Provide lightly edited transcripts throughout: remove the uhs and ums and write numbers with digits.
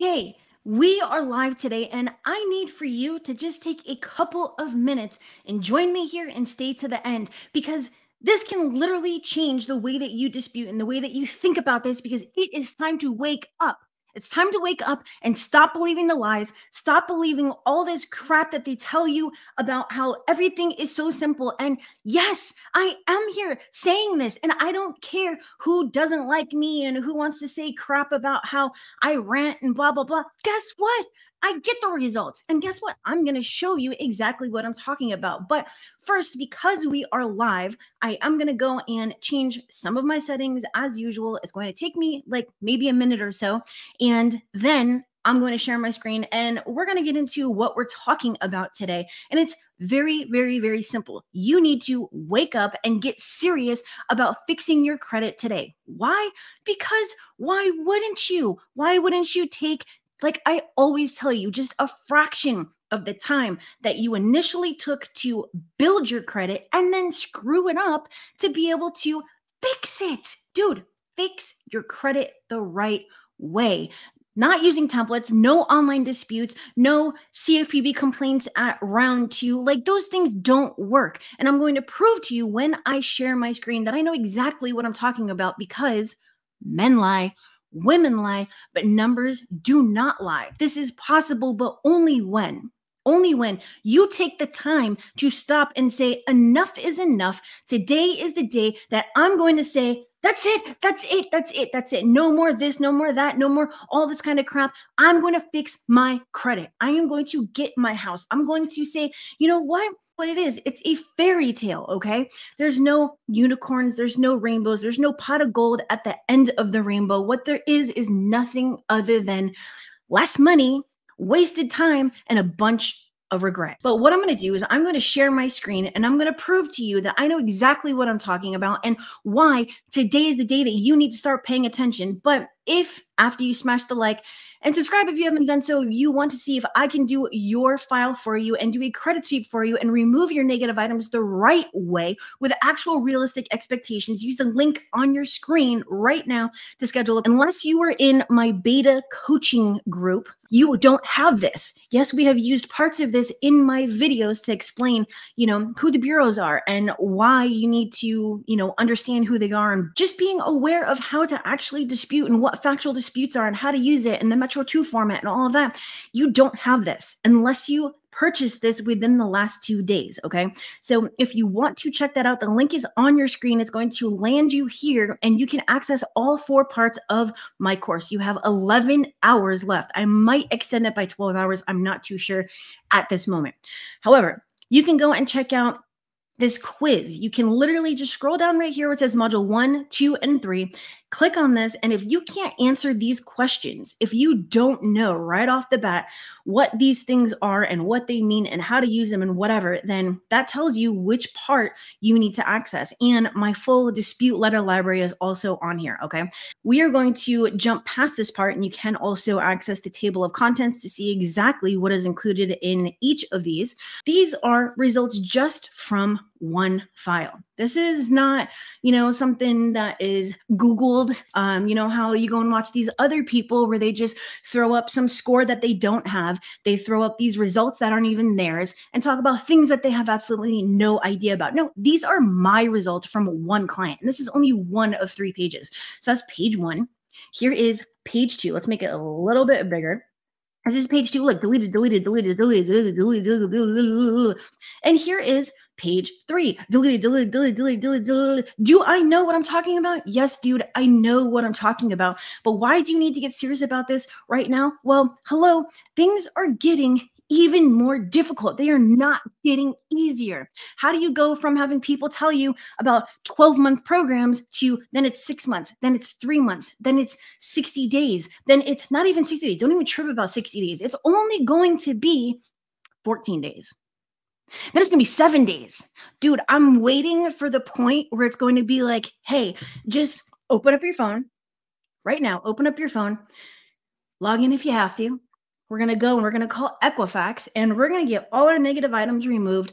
Hey, we are live today, and I need for you to just take a couple of minutes and join me here and stay to the end because this can literally change the way that you dispute and the way that you think about this because it is time to wake up. It's time to wake up and stop believing the lies. Stop believing all this crap that they tell you about how everything is so simple. And yes, I am here saying this, and I don't care who doesn't like me and who wants to say crap about how I rant and blah, blah, blah. Guess what? I get the results. And guess what? I'm going to show you exactly what I'm talking about. But first, because we are live, I am going to go and change some of my settings as usual. It's going to take me like maybe a minute or so. And then I'm going to share my screen and we're going to get into what we're talking about today. And it's very, very, very simple. You need to wake up and get serious about fixing your credit today. Why? Because why wouldn't you? Why wouldn't you take, like I always tell you, just a fraction of the time that you initially took to build your credit and then screw it up to be able to fix it? Dude, fix your credit the right way. Not using templates, no online disputes, no CFPB complaints at round 2. Like those things don't work. And I'm going to prove to you when I share my screen that I know exactly what I'm talking about because men lie, women lie, but numbers do not lie. This is possible, but only when you take the time to stop and say, enough is enough. Today is the day that I'm going to say, that's it. That's it. That's it. That's it. No more this, no more that, no more all this kind of crap. I'm going to fix my credit. I am going to get my house. I'm going to say, you know what? What it is, it's a fairy tale, okay? There's no unicorns, there's no rainbows, there's no pot of gold at the end of the rainbow. What there is nothing other than less money, wasted time, and a bunch of regret. But what I'm going to do is I'm going to share my screen and I'm going to prove to you that I know exactly what I'm talking about and why today is the day that you need to start paying attention. But if after you smash the like and subscribe if you haven't done so, you want to see if I can do your file for you and do a credit sweep for you and remove your negative items the right way with actual realistic expectations, use the link on your screen right now to schedule it. Unless you are in my beta coaching group, you don't have this. Yes, we have used parts of this in my videos to explain, who the bureaus are and why you need to, understand who they are and just being aware of how to actually dispute and what factual disputes are and how to use it in the Metro 2 format and all of that. You don't have this unless you purchase this within the last 2 days, okay? So if you want to check that out, the link is on your screen. It's going to land you here and you can access all 4 parts of my course. You have 11 hours left. I might extend it by 12 hours. I'm not too sure at this moment. However, you can go and check out this quiz. You can literally just scroll down right here where it says module 1, 2, and 3. Click on this. And if you can't answer these questions, if you don't know right off the bat what these things are and what they mean and how to use them and whatever, then that tells you which part you need to access. And my full dispute letter library is also on here, okay? We are going to jump past this part and you can also access the table of contents to see exactly what is included in each of these. These are results just from one file. This is not, something that is Googled. How you go and watch these other people where they just throw up some score that they don't have. They throw up these results that aren't even theirs and talk about things that they have absolutely no idea about. No, these are my results from one client. And this is only one of 3 pages. So that's page 1. Here is page 2. Let's make it a little bit bigger. This is page 2. Look, deleted. And here is page 3. Deleted. Do I know what I'm talking about? Yes, dude, I know what I'm talking about. But why do you need to get serious about this right now? Well, hello, things are getting even more difficult. They are not getting easier. How do you go from having people tell you about 12-month programs to then it's 6 months, then it's 3 months, then it's 60 days, then it's not even 60 days. Don't even trip about 60 days. It's only going to be 14 days. Then it's going to be 7 days. Dude, I'm waiting for the point where it's going to be like, hey, just open up your phone right now. Open up your phone. Log in if you have to. We're going to go and we're going to call Equifax and we're going to get all our negative items removed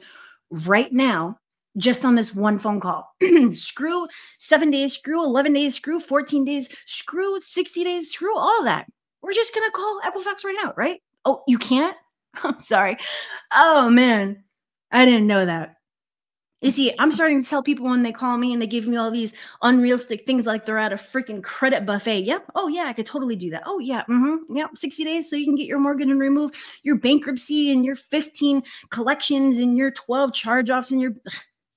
right now just on this one phone call. Screw 7 days, screw 11 days, screw 14 days, screw 60 days, screw all that. We're just going to call Equifax right now, right? Oh, you can't? I'm sorry. Oh, man. I didn't know that. You see, I'm starting to tell people when they call me and they give me all these unrealistic things like they're at a freaking credit buffet. Yep. Oh, yeah, I could totally do that. Oh, yeah. Yep. 60 days so you can get your mortgage and remove your bankruptcy and your 15 collections and your 12 charge offs and your.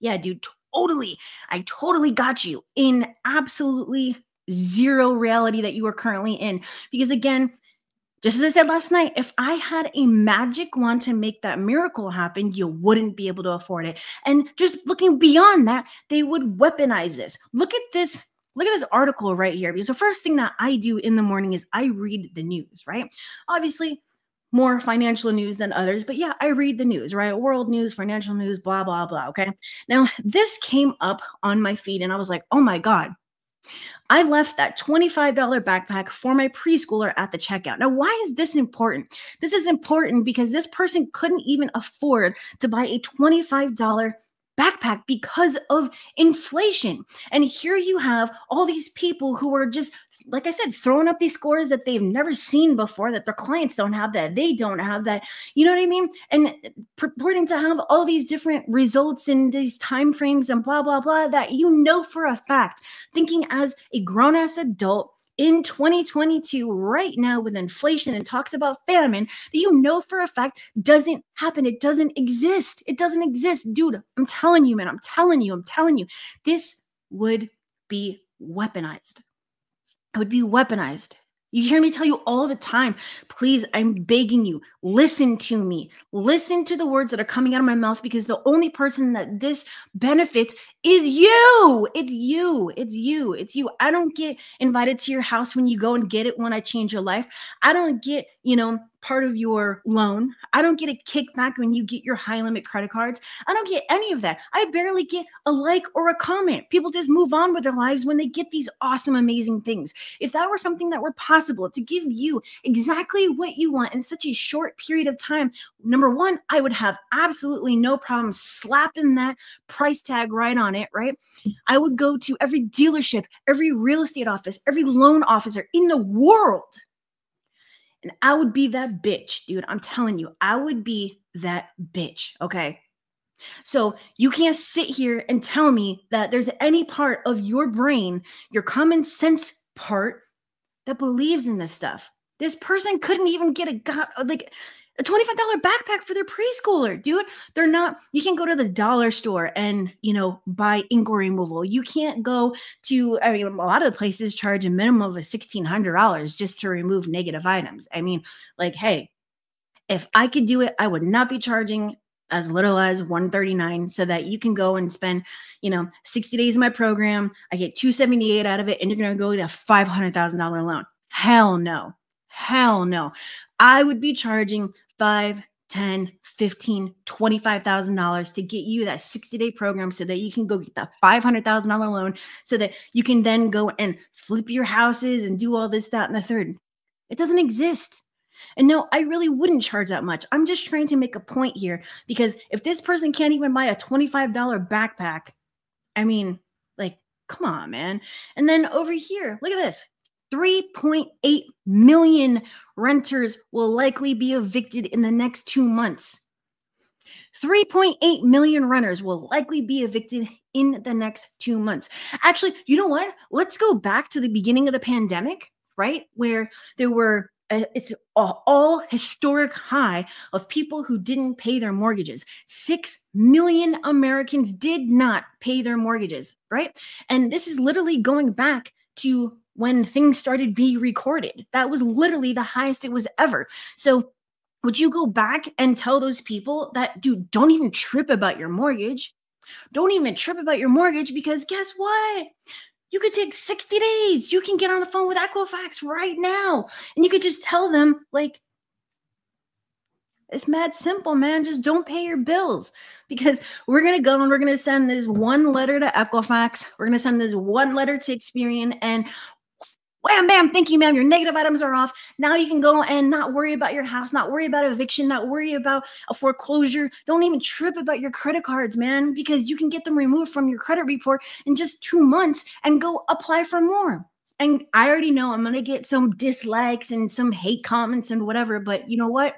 Yeah, dude, totally. I totally got you in absolutely zero reality that you are currently in. Because again, just as I said last night, if I had a magic wand to make that miracle happen, you wouldn't be able to afford it. And just looking beyond that, they would weaponize this. Look at this. Look at this article right here. Because the first thing that I do in the morning is I read the news, right? Obviously, more financial news than others, but yeah, I read the news, right? World news, financial news, blah, blah, blah. Okay. Now, this came up on my feed, and I was like, oh my God, I left that $25 backpack for my preschooler at the checkout. Now, why is this important? This is important because this person couldn't even afford to buy a $25 backpack because of inflation. And here you have all these people who are just, like I said, throwing up these scores that they've never seen before, that their clients don't have, that they don't have, that, you know what I mean? And purporting to have all these different results in these time frames and blah, blah, blah, that you know for a fact, thinking as a grown-ass adult in 2022 right now with inflation and talks about famine that you know for a fact doesn't happen. It doesn't exist. It doesn't exist. Dude, I'm telling you, man. I'm telling you. This would be weaponized. It would be weaponized. You hear me tell you all the time, please, I'm begging you, listen to me. Listen to the words that are coming out of my mouth, because the only person that this benefits is you. It's you. It's you. It's you. I don't get invited to your house when you go and get it when I change your life. I don't get, part of your loan. I don't get a kickback when you get your high limit credit cards. I don't get any of that. I barely get a like or a comment. People just move on with their lives when they get these awesome, amazing things. If that were something that were possible to give you exactly what you want in such a short period of time, number one, I would have absolutely no problem slapping that price tag right on it, right? I would go to every dealership, every real estate office, every loan officer in the world, and I would be that bitch, dude. I'm telling you, I would be that bitch, okay? So you can't sit here and tell me that there's any part of your brain, your common sense part, that believes in this stuff. This person couldn't even get a $25 backpack for their preschooler, dude. They're not, you can't go to the dollar store and, buy ink removal. You can't go to, a lot of the places charge a minimum of $1,600 just to remove negative items. Hey, if I could do it, I would not be charging as little as $139 so that you can go and spend, 60 days in my program. I get $278 out of it, and you're going to go to a $500,000 loan. Hell no. Hell no. I would be charging $5, $10, $15, $25,000 to get you that 60-day program so that you can go get that $500,000 loan so that you can then go and flip your houses and do all this, that, and the third. It doesn't exist. And no, I really wouldn't charge that much. I'm just trying to make a point here, because if this person can't even buy a $25 backpack, come on, man. And then over here, look at this. 3.8 million renters will likely be evicted in the next 2 months. 3.8 million renters will likely be evicted in the next 2 months. Actually, you know what? Let's go back to the beginning of the pandemic, right? Where there were it's all historic high of people who didn't pay their mortgages. 6 million Americans did not pay their mortgages, right? And this is literally going back to when things started being recorded. That was literally the highest it was ever. So would you go back and tell those people that, dude, don't even trip about your mortgage? Don't even trip about your mortgage, because guess what? You could take 60 days. You can get on the phone with Equifax right now. And you could just tell them, it's mad simple, man. Just don't pay your bills, because we're going to go and we're going to send this one letter to Equifax. We're going to send this one letter to Experian, and wham, bam, thank you, ma'am. Your negative items are off. Now you can go and not worry about your house, not worry about eviction, not worry about a foreclosure. Don't even trip about your credit cards, man, because you can get them removed from your credit report in just 2 months and go apply for more. And I already know I'm going to get some dislikes and some hate comments and whatever, but you know what?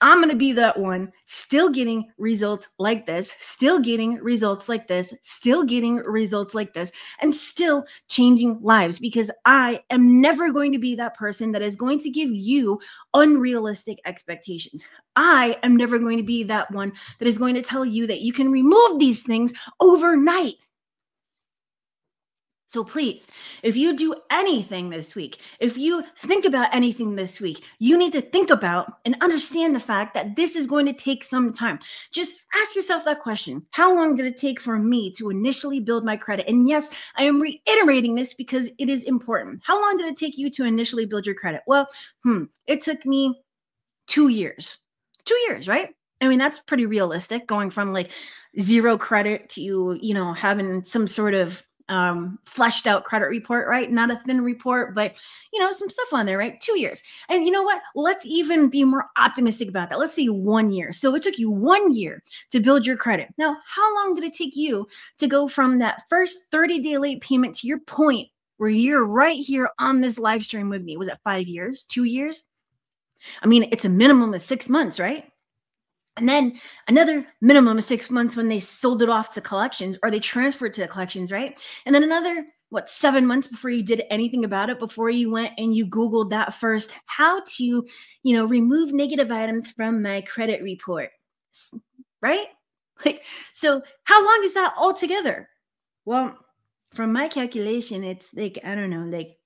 I'm going to be that one still getting results like this, still getting results like this, still getting results like this, and still changing lives because I am never going to be that person that is going to give you unrealistic expectations. I am never going to be that one that is going to tell you that you can remove these things overnight. So please, if you do anything this week, if you think about anything this week, you need to think about and understand the fact that this is going to take some time. Just ask yourself that question. How long did it take for me to initially build my credit? And yes, I am reiterating this because it is important. How long did it take you to initially build your credit? Well, it took me 2 years. 2 years, right? I mean, that's pretty realistic going from like zero credit to, having some sort of fleshed out credit report, right? Not a thin report, but some stuff on there, right? 2 years. And you know what? Let's even be more optimistic about that. Let's say 1 year. So it took you 1 year to build your credit. Now, how long did it take you to go from that first 30-day late payment to your point where you're right here on this live stream with me? Was it 5 years? 2 years? I mean, it's a minimum of 6 months, right? And then another minimum of 6 months when they sold it off to collections or they transferred to collections, right? And then another, 7 months before you did anything about it, before you went and you Googled that first, how to, remove negative items from my credit report, right? So how long is that altogether? Well, from my calculation, it's like, I don't know, like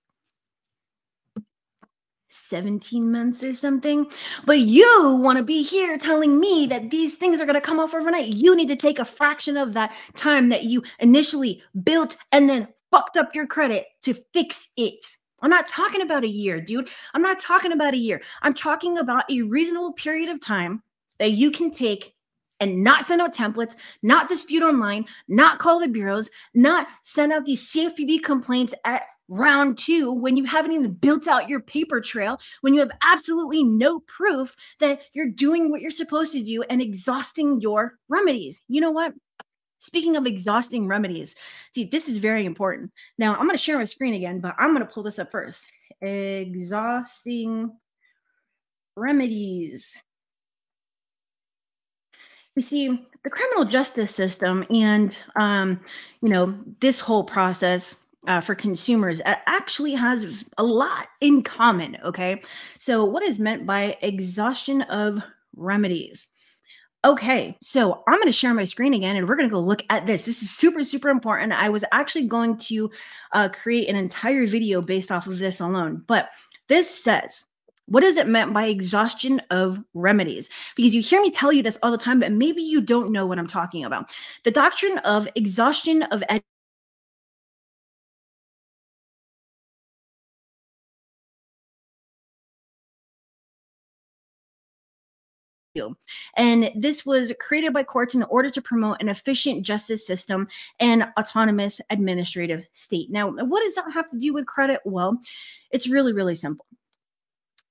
17 months or something. But you want to be here telling me that these things are going to come off overnight. You need to take a fraction of that time that you initially built and then fucked up your credit to fix it. I'm not talking about a year, dude. I'm not talking about a year. I'm talking about a reasonable period of time that you can take and not send out templates, not dispute online, not call the bureaus, not send out these CFPB complaints at round 2 when you haven't even built out your paper trail, when you have absolutely no proof that you're doing what you're supposed to do and exhausting your remedies. You know what? Speaking of exhausting remedies, see, this is very important. Now, I'm going to share my screen again, but I'm going to pull this up first. Exhausting remedies. You see, the criminal justice system and, this whole process for consumers actually has a lot in common, okay? So what is meant by exhaustion of remedies? Okay, so I'm going to share my screen again and we're going to go look at this. This is super, super important. I was actually going to create an entire video based off of this alone, but this says, what is it meant by exhaustion of remedies? Because you hear me tell you this all the time, but maybe you don't know what I'm talking about. The doctrine of exhaustion of and this was created by courts in order to promote an efficient justice system and autonomous administrative state. Now, what does that have to do with credit? Well, it's really, really simple.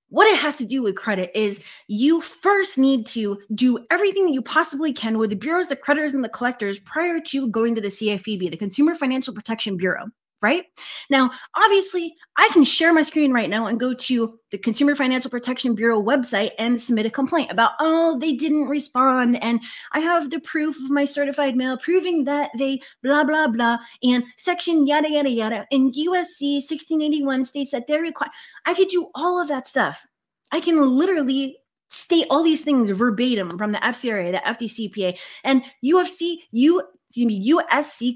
What it has to do with credit is you first need to do everything that you possibly can with the bureaus, the creditors, and the collectors prior to going to the CFPB, the Consumer Financial Protection Bureau, right? Now, obviously, I can share my screen right now and go to the Consumer Financial Protection Bureau website and submit a complaint about, oh, they didn't respond, and I have the proof of my certified mail proving that they blah, blah, blah, and section yada, yada, yada, and USC 1681 states that they're required. I could do all of that stuff. I can literally state all these things verbatim from the FCRA, the FDCPA, and USC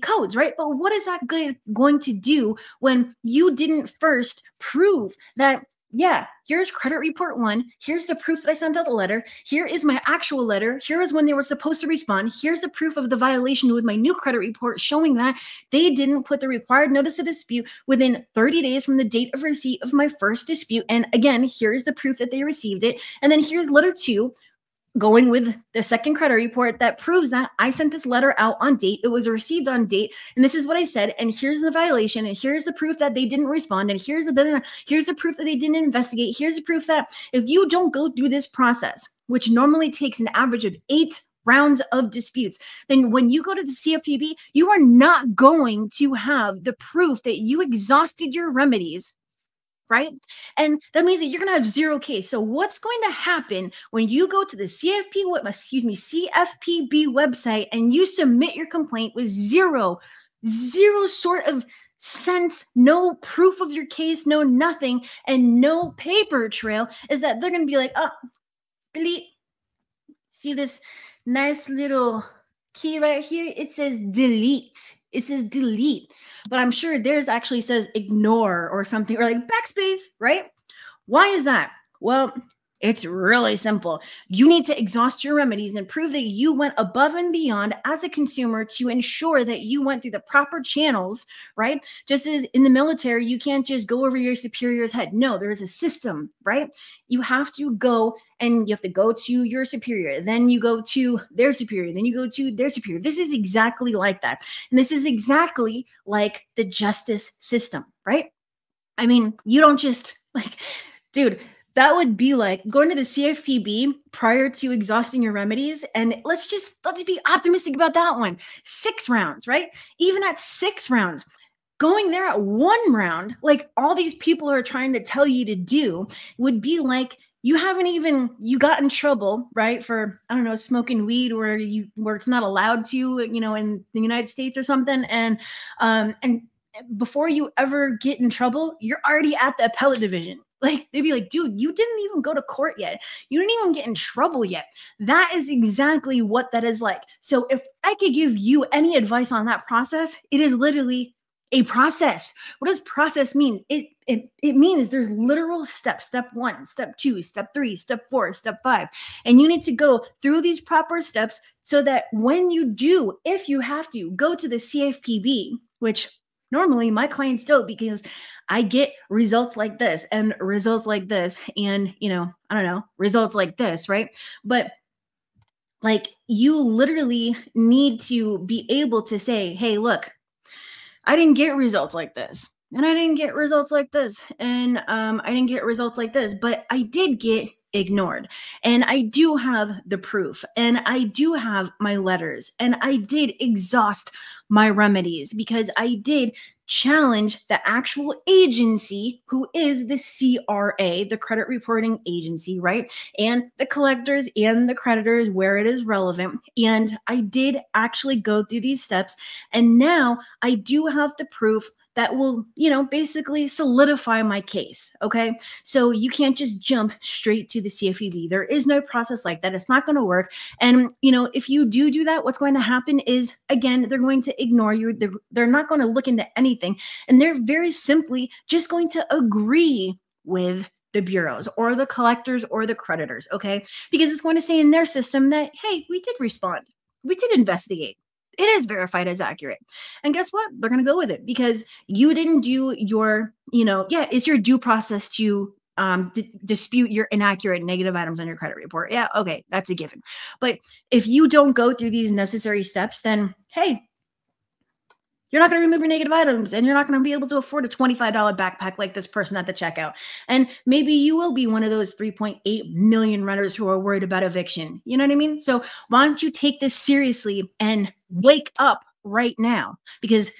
codes, right? But what is that going to do when you didn't first prove that, yeah, here's credit report 1, here's the proof that I sent out the letter, here is my actual letter, here is when they were supposed to respond, here's the proof of the violation with my new credit report showing that they didn't put the required notice of dispute within 30 days from the date of receipt of my first dispute, and again, here's the proof that they received it, and then here's letter 2, going with the second credit report that proves that I sent this letter out on date, it was received on date, and this is what I said, and here's the violation, and here's the proof that they didn't respond, and here's the proof that they didn't investigate, here's the proof that if you don't go through this process, which normally takes an average of 8 rounds of disputes, then when you go to the CFPB, you are not going to have the proof that you exhausted your remedies, right? And that means that you're going to have zero case. So what's going to happen when you go to the CFPB website and you submit your complaint with zero sort of sense, no proof of your case, no nothing, and no paper trail, is that they're going to be like, oh, delete. See this nice little key right here? It says delete. It says delete. But I'm sure theirs actually says ignore or something, or like backspace, right? Why is that? Well, it's really simple. You need to exhaust your remedies and prove that you went above and beyond as a consumer to ensure that you went through the proper channels, right? Just as in the military, you can't just go over your superior's head. No, there is a system, right? You have to go and you have to go to your superior. Then you go to their superior. Then you go to their superior. This is exactly like that. And this is exactly like the justice system, right? I mean, you don't just like, dude, that would be like going to the CFPB prior to exhausting your remedies. And let's be optimistic about that one. 6 rounds, right? Even at 6 rounds, going there at 1 round, like all these people are trying to tell you to do, would be like you got in trouble, right? For, I don't know, smoking weed where it's not allowed to, in the United States or something. And before you ever get in trouble, you're already at the appellate division. Like, they'd be like, dude, you didn't even go to court yet. You didn't even get in trouble yet. That is exactly what that is like. So if I could give you any advice on that process, it is literally a process. What does process mean? It means there's literal steps. Step 1, step 2, step 3, step 4, step 5. And you need to go through these proper steps so that when you do, if you have to, go to the CFPB, which normally my clients don't, because I get results like this and results like this and, I don't know, results like this, right? But like, you literally need to be able to say, hey, look, I didn't get results like this. And I didn't get results like this. And I didn't get results like this, but I did get ignored. And I do have the proof. And I do have my letters. And I did exhaust my remedies because I did challenge the actual agency, who is the CRA, the credit reporting agency, right? And the collectors and the creditors where it is relevant. And I did actually go through these steps. And now I do have the proof that will, basically solidify my case. Okay. So you can't just jump straight to the CFPB. There is no process like that. It's not going to work. And, if you do that, what's going to happen is, again, they're going to ignore you. They're not going to look into anything. And they're very simply just going to agree with the bureaus or the collectors or the creditors. Okay. Because it's going to say in their system that, hey, we did respond. We did investigate. It is verified as accurate. And guess what? They're going to go with it because you didn't do your, it's your due process to dispute your inaccurate negative items on your credit report. Yeah, okay, that's a given. But if you don't go through these necessary steps, then hey, you're not going to remove your negative items and you're not going to be able to afford a $25 backpack like this person at the checkout. And maybe you will be one of those 3.8 million renters who are worried about eviction. You know what I mean? So why don't you take this seriously and wake up right now? Because,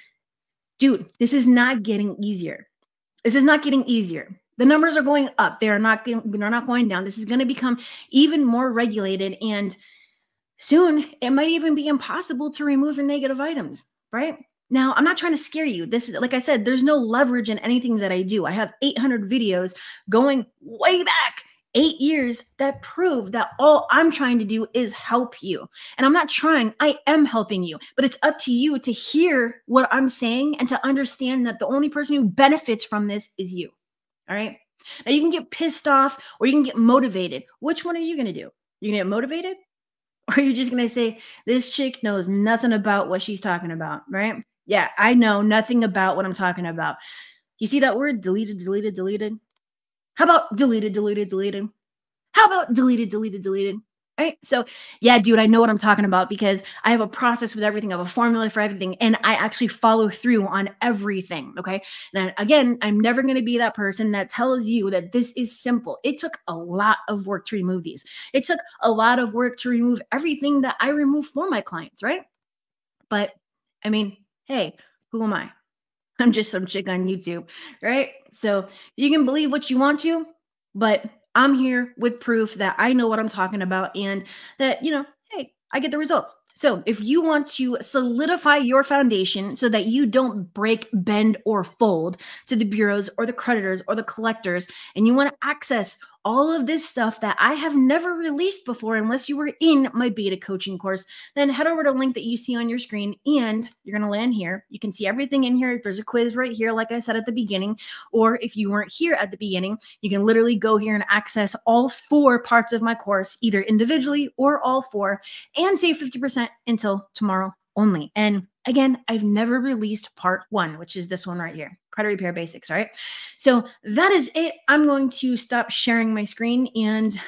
dude, this is not getting easier. This is not getting easier. The numbers are going up. They're not going down. This is going to become even more regulated. And soon it might even be impossible to remove your negative items, right? Now, I'm not trying to scare you. This is, like I said, there's no leverage in anything that I do. I have 800 videos going way back 8 years that prove that all I'm trying to do is help you. And I'm not trying, I am helping you, but it's up to you to hear what I'm saying and to understand that the only person who benefits from this is you. All right. Now you can get pissed off or you can get motivated. Which one are you going to do? You going to get motivated? Or are you just going to say, this chick knows nothing about what she's talking about, right? Yeah, I know nothing about what I'm talking about. You see that word? Deleted, deleted, deleted. How about deleted, deleted, deleted? How about deleted, deleted, deleted? Right. So, yeah, dude, I know what I'm talking about because I have a process with everything. I have a formula for everything, and I actually follow through on everything. Okay. Now, again, I'm never going to be that person that tells you that this is simple. It took a lot of work to remove these. It took a lot of work to remove everything that I remove for my clients. Right. But I mean, hey, who am I? I'm just some chick on YouTube, right? So you can believe what you want to, but I'm here with proof that I know what I'm talking about and that, hey, I get the results. So if you want to solidify your foundation so that you don't break, bend, or fold to the bureaus or the creditors or the collectors, and you want to access all of this stuff that I have never released before unless you were in my beta coaching course, then head over to the link that you see on your screen and you're going to land here. You can see everything in here. There's a quiz right here, like I said at the beginning. Or if you weren't here at the beginning, you can literally go here and access all 4 parts of my course, either individually or all 4, and save 50% until tomorrow only. And again, I've never released part 1, which is this one right here, credit repair basics. All right. So that is it. I'm going to stop sharing my screen. And,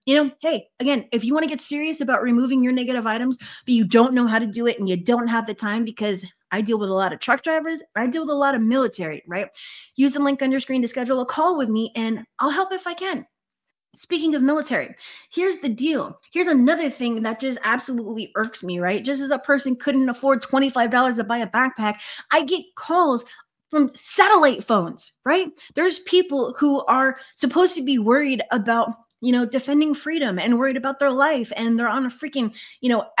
hey, again, if you want to get serious about removing your negative items, but you don't know how to do it and you don't have the time, because I deal with a lot of truck drivers, I deal with a lot of military, right? Use the link on your screen to schedule a call with me and I'll help if I can. Speaking of military, here's the deal. Here's another thing that just absolutely irks me, right? Just as a person couldn't afford $25 to buy a backpack, I get calls from satellite phones, right? There's people who are supposed to be worried about, defending freedom and worried about their life. And they're on a freaking,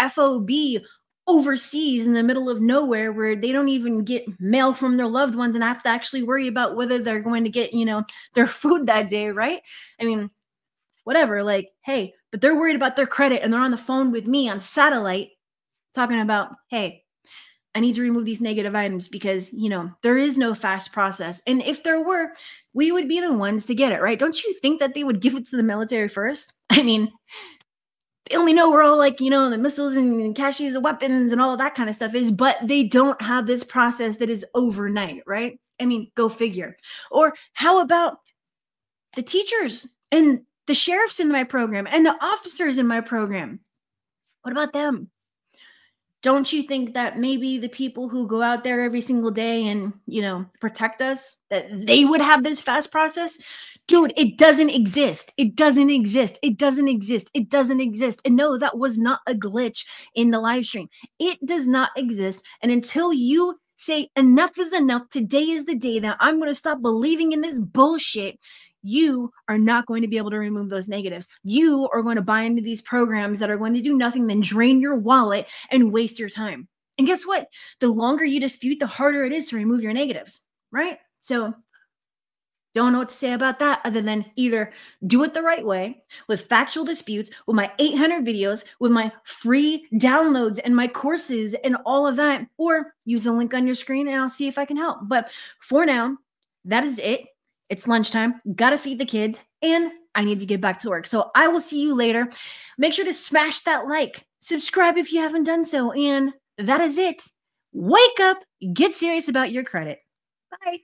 FOB overseas in the middle of nowhere where they don't even get mail from their loved ones and have to actually worry about whether they're going to get, their food that day, right? I mean, whatever, like, hey, but they're worried about their credit and they're on the phone with me on satellite talking about, hey, I need to remove these negative items because, there is no fast process. And if there were, we would be the ones to get it, right? Don't you think that they would give it to the military first? I mean, they only know where all like, the missiles and caches of weapons and all of that kind of stuff is, but they don't have this process that is overnight, right? I mean, go figure. Or how about the teachers and the sheriffs in my program and the officers in my program? What about them? Don't you think that maybe the people who go out there every single day and, protect us, that they would have this fast process? Dude, it doesn't exist. It doesn't exist. It doesn't exist. It doesn't exist. And no, that was not a glitch in the live stream. It does not exist. And until you say enough is enough, today is the day that I'm going to stop believing in this bullshit, you are not going to be able to remove those negatives. You are going to buy into these programs that are going to do nothing than drain your wallet and waste your time. And guess what? The longer you dispute, the harder it is to remove your negatives, right? So don't know what to say about that other than either do it the right way with factual disputes, with my 800 videos, with my free downloads and my courses and all of that, or use the link on your screen and I'll see if I can help. But for now, that is it. It's lunchtime, gotta feed the kids, and I need to get back to work. So I will see you later. Make sure to smash that like, subscribe if you haven't done so, and that is it. Wake up, get serious about your credit. Bye.